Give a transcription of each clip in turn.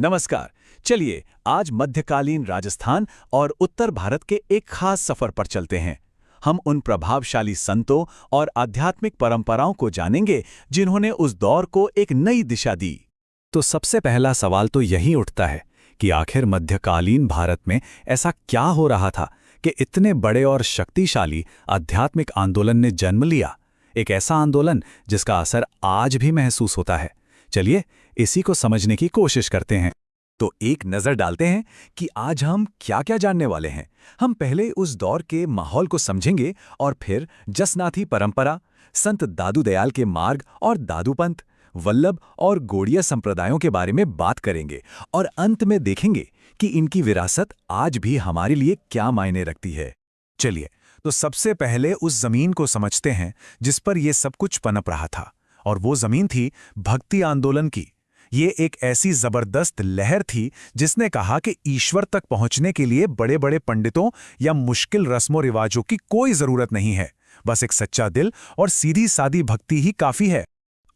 नमस्कार। चलिए आज मध्यकालीन राजस्थान और उत्तर भारत के एक खास सफर पर चलते हैं। हम उन प्रभावशाली संतों और आध्यात्मिक परंपराओं को जानेंगे जिन्होंने उस दौर को एक नई दिशा दी। तो सबसे पहला सवाल तो यही उठता है कि आखिर मध्यकालीन भारत में ऐसा क्या हो रहा था कि इतने बड़े और शक्तिशाली आध्यात्मिक आंदोलन ने जन्म लिया। एक ऐसा आंदोलन जिसका असर आज भी महसूस होता है। चलिए इसी को समझने की कोशिश करते हैं। तो एक नज़र डालते हैं कि आज हम क्या-क्या जानने वाले हैं। हम पहले उस दौर के माहौल को समझेंगे और फिर जसनाथी परंपरा, संत दादू दयाल के मार्ग और दादूपंथ, वल्लभ और गोड़िया संप्रदायों के बारे में बात करेंगे और अंत में देखेंगे कि इनकी विरासत आज भी हमारे लिए क्या मायने रखती है। चलिए तो सबसे पहले उस जमीन को समझते हैं जिस पर यह सब कुछ पनप रहा था, और वो जमीन थी भक्ति आंदोलन की। ये एक ऐसी जबरदस्त लहर थी जिसने कहा कि ईश्वर तक पहुंचने के लिए बड़े बड़े पंडितों या मुश्किल रस्मों रिवाजों की कोई जरूरत नहीं है, बस एक सच्चा दिल और सीधी सादी भक्ति ही काफी है।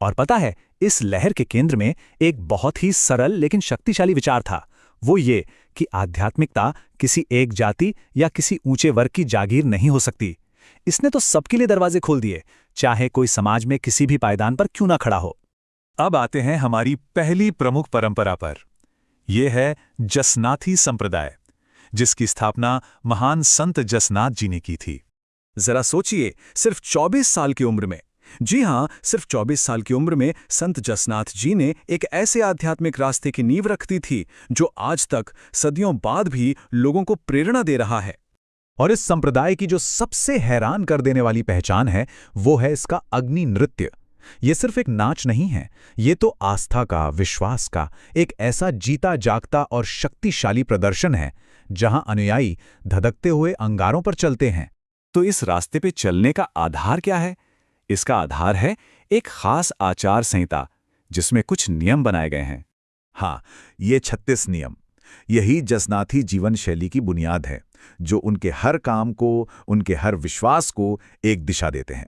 और पता है, इस लहर के केंद्र में एक बहुत ही सरल लेकिन शक्तिशाली विचार था। वो ये कि आध्यात्मिकता किसी एक जाति या किसी ऊंचे वर्ग की जागीर नहीं हो सकती। इसने तो सबके लिए दरवाजे खोल दिए, चाहे कोई समाज में किसी भी पायदान पर क्यों ना खड़ा हो। अब आते हैं हमारी पहली प्रमुख परंपरा पर। यह है जसनाथी संप्रदाय, जिसकी स्थापना महान संत जसनाथ जी ने की थी। जरा सोचिए, सिर्फ 24 साल की उम्र में, जी हां, सिर्फ 24 साल की उम्र में संत जसनाथ जी ने एक ऐसे आध्यात्मिक रास्ते की नींव रख दी थी जो आज तक सदियों बाद भी लोगों को प्रेरणा दे रहा है। और इस संप्रदाय की जो सबसे हैरान कर देने वाली पहचान है वो है इसका अग्नि नृत्य। ये सिर्फ एक नाच नहीं है, ये तो आस्था का, विश्वास का एक ऐसा जीता जागता और शक्तिशाली प्रदर्शन है जहां अनुयायी धधकते हुए अंगारों पर चलते हैं। तो इस रास्ते पे चलने का आधार क्या है? इसका आधार है एक खास आचार संहिता जिसमें कुछ नियम बनाए गए हैं। हाँ, ये 36 नियम, यही जसनाथी जीवन शैली की बुनियाद है, जो उनके हर काम को, उनके हर विश्वास को एक दिशा देते हैं।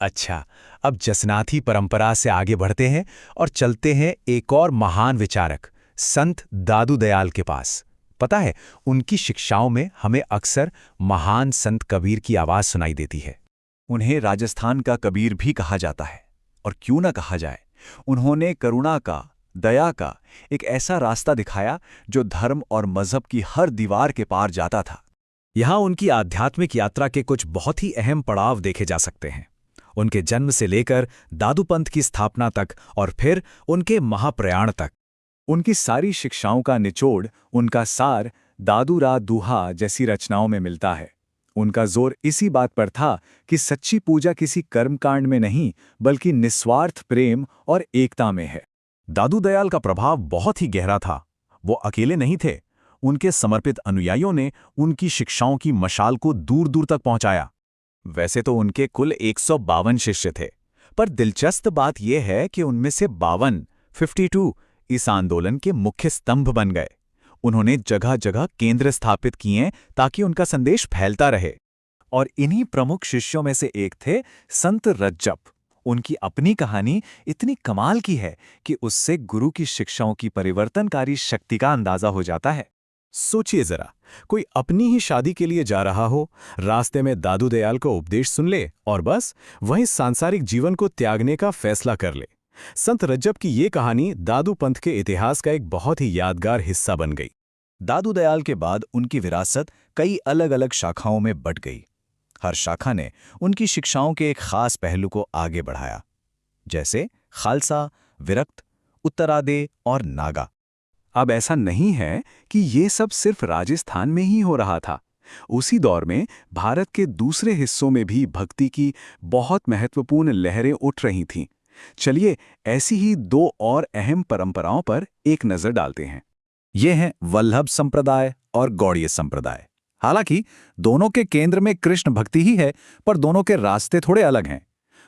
अच्छा, अब जसनाथी परंपरा से आगे बढ़ते हैं और चलते हैं एक और महान विचारक संत दादू दयाल के पास। पता है, उनकी शिक्षाओं में हमें अक्सर महान संत कबीर की आवाज सुनाई देती है। उन्हें राजस्थान का कबीर भी कहा जाता है, और क्यों ना कहा जाए। उन्होंने करुणा का, दया का एक ऐसा रास्ता दिखाया जो धर्म और मजहब की हर दीवार के पार जाता था। यहाँ उनकी आध्यात्मिक यात्रा के कुछ बहुत ही अहम पड़ाव देखे जा सकते हैं, उनके जन्म से लेकर दादूपंथ की स्थापना तक और फिर उनके महाप्रयाण तक। उनकी सारी शिक्षाओं का निचोड़, उनका सार दादू रा दूहा जैसी रचनाओं में मिलता है। उनका जोर इसी बात पर था कि सच्ची पूजा किसी कर्मकांड में नहीं बल्कि निस्वार्थ प्रेम और एकता में है। दादू दयाल का प्रभाव बहुत ही गहरा था। वो अकेले नहीं थे, उनके समर्पित अनुयायियों ने उनकी शिक्षाओं की मशाल को दूर दूर तक पहुंचाया। वैसे तो उनके कुल 152 शिष्य थे, पर दिलचस्प बात यह है कि उनमें से 52 इस आंदोलन के मुख्य स्तंभ बन गए। उन्होंने जगह जगह केंद्र स्थापित किए ताकि उनका संदेश फैलता रहे। और इन्हीं प्रमुख शिष्यों में से एक थे संत रज्जब। उनकी अपनी कहानी इतनी कमाल की है कि उससे गुरु की शिक्षाओं की परिवर्तनकारी शक्ति का अंदाजा हो जाता है। सोचिए जरा, कोई अपनी ही शादी के लिए जा रहा हो, रास्ते में दादू दयाल का उपदेश सुन ले और बस वहीं सांसारिक जीवन को त्यागने का फैसला कर ले। संत रज्जब की ये कहानी दादू पंथ के इतिहास का एक बहुत ही यादगार हिस्सा बन गई। दादू दयाल के बाद उनकी विरासत कई अलग अलग शाखाओं में बंट गई। हर शाखा ने उनकी शिक्षाओं के एक खास पहलू को आगे बढ़ाया, जैसे खालसा, विरक्त, उत्तरादे और नागा। अब ऐसा नहीं है कि ये सब सिर्फ राजस्थान में ही हो रहा था। उसी दौर में भारत के दूसरे हिस्सों में भी भक्ति की बहुत महत्वपूर्ण लहरें उठ रही थीं। चलिए ऐसी ही दो और अहम परंपराओं पर एक नजर डालते हैं। ये हैं वल्लभ संप्रदाय और गौड़ीय संप्रदाय। हालांकि दोनों के केंद्र में कृष्ण भक्ति ही है, पर दोनों के रास्ते थोड़े अलग हैं।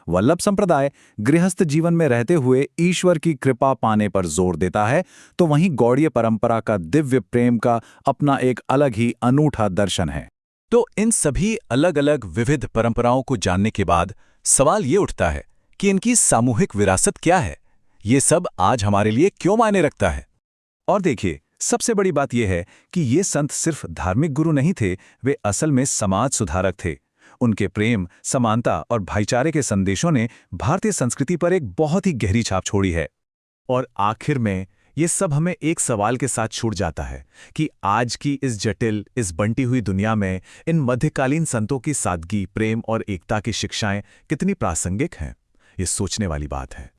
वल्लभ संप्रदाय गृहस्थ जीवन में रहते हुए ईश्वर की कृपा पाने पर जोर देता है, तो वहीं गौड़ीय परंपरा का दिव्य प्रेम का अपना एक अलग ही अनूठा दर्शन है। तो इन सभी अलग अलग विविध परंपराओं को जानने के बाद सवाल ये उठता है कि इनकी सामूहिक विरासत क्या है? ये सब आज हमारे लिए क्यों मायने रखता है? और देखिए, सबसे बड़ी बात यह है कि ये संत सिर्फ धार्मिक गुरु नहीं थे, वे असल में समाज सुधारक थे। उनके प्रेम, समानता और भाईचारे के संदेशों ने भारतीय संस्कृति पर एक बहुत ही गहरी छाप छोड़ी है। और आखिर में ये सब हमें एक सवाल के साथ छूट जाता है कि आज की इस जटिल, इस बंटी हुई दुनिया में इन मध्यकालीन संतों की सादगी, प्रेम और एकता की शिक्षाएं कितनी प्रासंगिक हैं। ये सोचने वाली बात है।